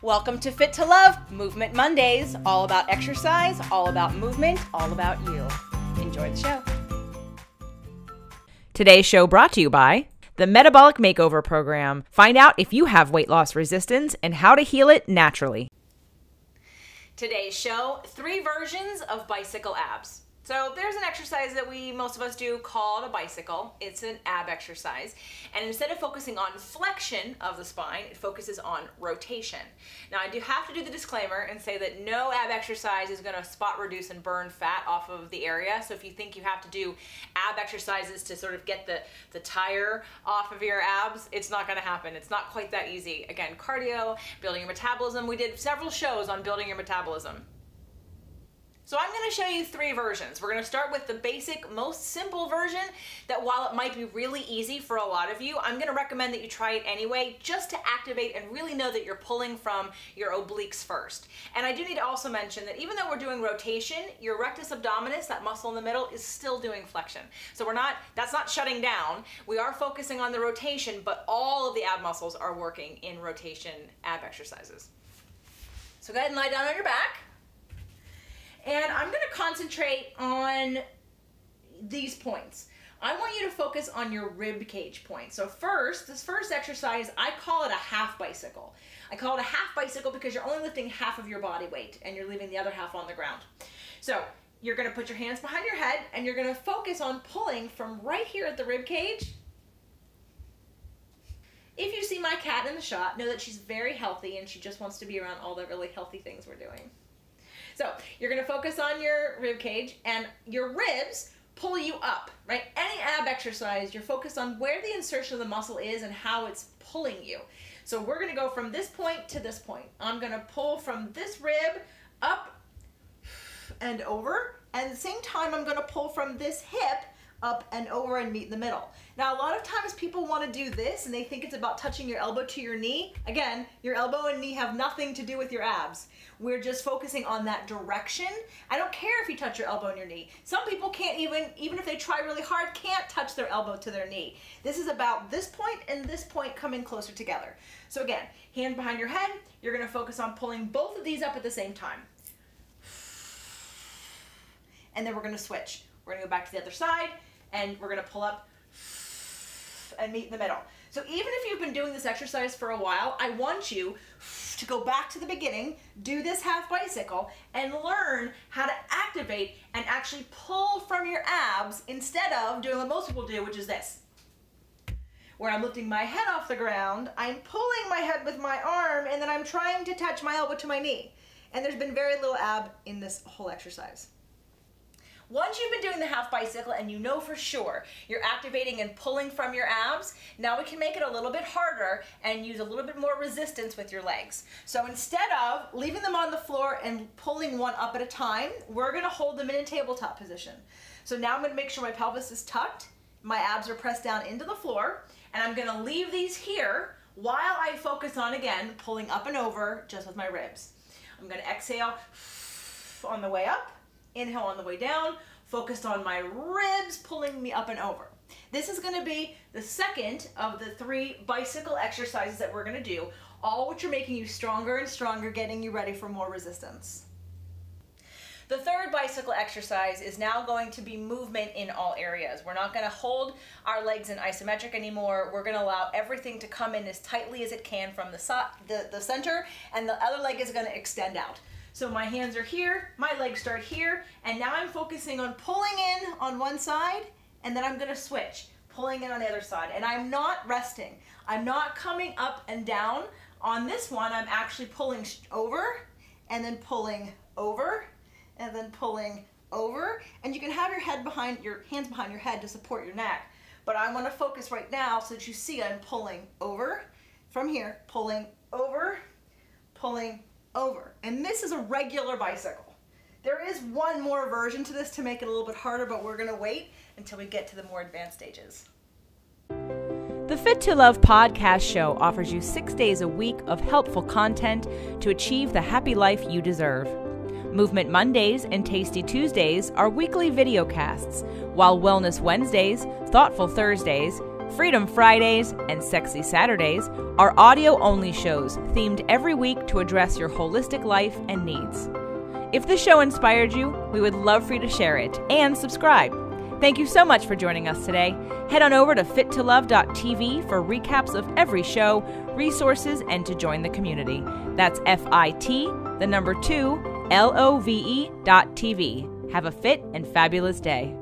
Welcome to Fit to Love, Movement Mondays, all about exercise, all about movement, all about you. Enjoy the show. Today's show brought to you by the Metabolic Makeover Program. Find out if you have weight loss resistance and how to heal it naturally. Today's show, 3 versions of bicycle abs. So there's an exercise that most of us do called a bicycle. It's an ab exercise. And instead of focusing on flexion of the spine, it focuses on rotation. Now I do have to do the disclaimer and say that no ab exercise is gonna spot reduce and burn fat off of the area. So if you think you have to do ab exercises to sort of get the tire off of your abs, it's not gonna happen. It's not quite that easy. Again, cardio, building your metabolism. We did several shows on building your metabolism. So I'm going to show you 3 versions. We're going to start with the basic, most simple version that while it might be really easy for a lot of you, I'm going to recommend that you try it anyway just to activate and really know that you're pulling from your obliques first. And I do need to also mention that even though we're doing rotation, your rectus abdominis, that muscle in the middle, is still doing flexion. So that's not shutting down. We are focusing on the rotation, but all of the ab muscles are working in rotation ab exercises. So go ahead and lie down on your back. And I'm going to concentrate on these points. I want you to focus on your rib cage point. So this first exercise, I call it a half bicycle. I call it a half bicycle because you're only lifting half of your body weight and you're leaving the other half on the ground. So you're going to put your hands behind your head and you're going to focus on pulling from right here at the rib cage. If you see my cat in the shot, know that she's very healthy and she just wants to be around all the really healthy things we're doing. So you're going to focus on your rib cage and your ribs pull you up, right? Any ab exercise, you're focused on where the insertion of the muscle is and how it's pulling you. So we're going to go from this point to this point. I'm going to pull from this rib up and over. And at the same time, I'm going to pull from this hip up and over and meet in the middle. Now, a lot of times people want to do this and they think it's about touching your elbow to your knee. Again, your elbow and knee have nothing to do with your abs. We're just focusing on that direction. I don't care if you touch your elbow and your knee. Some people can't even if they try really hard, can't touch their elbow to their knee. This is about this point and this point coming closer together. So again, hands behind your head, you're going to focus on pulling both of these up at the same time. And then we're going to switch. We're going to go back to the other side and we're going to pull up and meet in the middle. So even if you've been doing this exercise for a while, I want you to go back to the beginning, do this half bicycle, and learn how to activate and actually pull from your abs instead of doing what most people do, which is this. Where I'm lifting my head off the ground, I'm pulling my head with my arm, and then I'm trying to touch my elbow to my knee. And there's been very little ab in this whole exercise. Once you've been doing the half bicycle and you know for sure you're activating and pulling from your abs, now we can make it a little bit harder and use a little bit more resistance with your legs. So instead of leaving them on the floor and pulling one up at a time, we're going to hold them in a tabletop position. So now I'm going to make sure my pelvis is tucked, my abs are pressed down into the floor, and I'm going to leave these here while I focus on, again, pulling up and over just with my ribs. I'm going to exhale on the way up. Inhale on the way down, focused on my ribs pulling me up and over. This is going to be the second of the 3 bicycle exercises that we're going to do, all which are making you stronger and stronger, getting you ready for more resistance. The third bicycle exercise is now going to be movement in all areas. We're not going to hold our legs in isometric anymore. We're going to allow everything to come in as tightly as it can from the center, and the other leg is going to extend out. So my hands are here, my legs start here, and now I'm focusing on pulling in on one side, and then I'm going to switch, pulling in on the other side. And I'm not resting. I'm not coming up and down. On this one, I'm actually pulling over, and then pulling over, and then pulling over. And you can have your hands behind your head to support your neck. But I want to focus right now so that you see I'm pulling over from here, pulling over, pulling over. And this is a regular bicycle. There is one more version to this to make it a little bit harder, but we're going to wait until we get to the more advanced stages. The Fit to Love podcast show offers you 6 days a week of helpful content to achieve the happy life you deserve. Movement Mondays and Tasty Tuesdays are weekly video casts, while Wellness Wednesdays, Thoughtful Thursdays, Freedom Fridays and Sexy Saturdays are audio-only shows themed every week to address your holistic life and needs. If the show inspired you, we would love for you to share it and subscribe. Thank you so much for joining us today. Head on over to fittolove.tv for recaps of every show, resources, and to join the community. That's FIT, the number 2, LOVE.tv. Have a fit and fabulous day.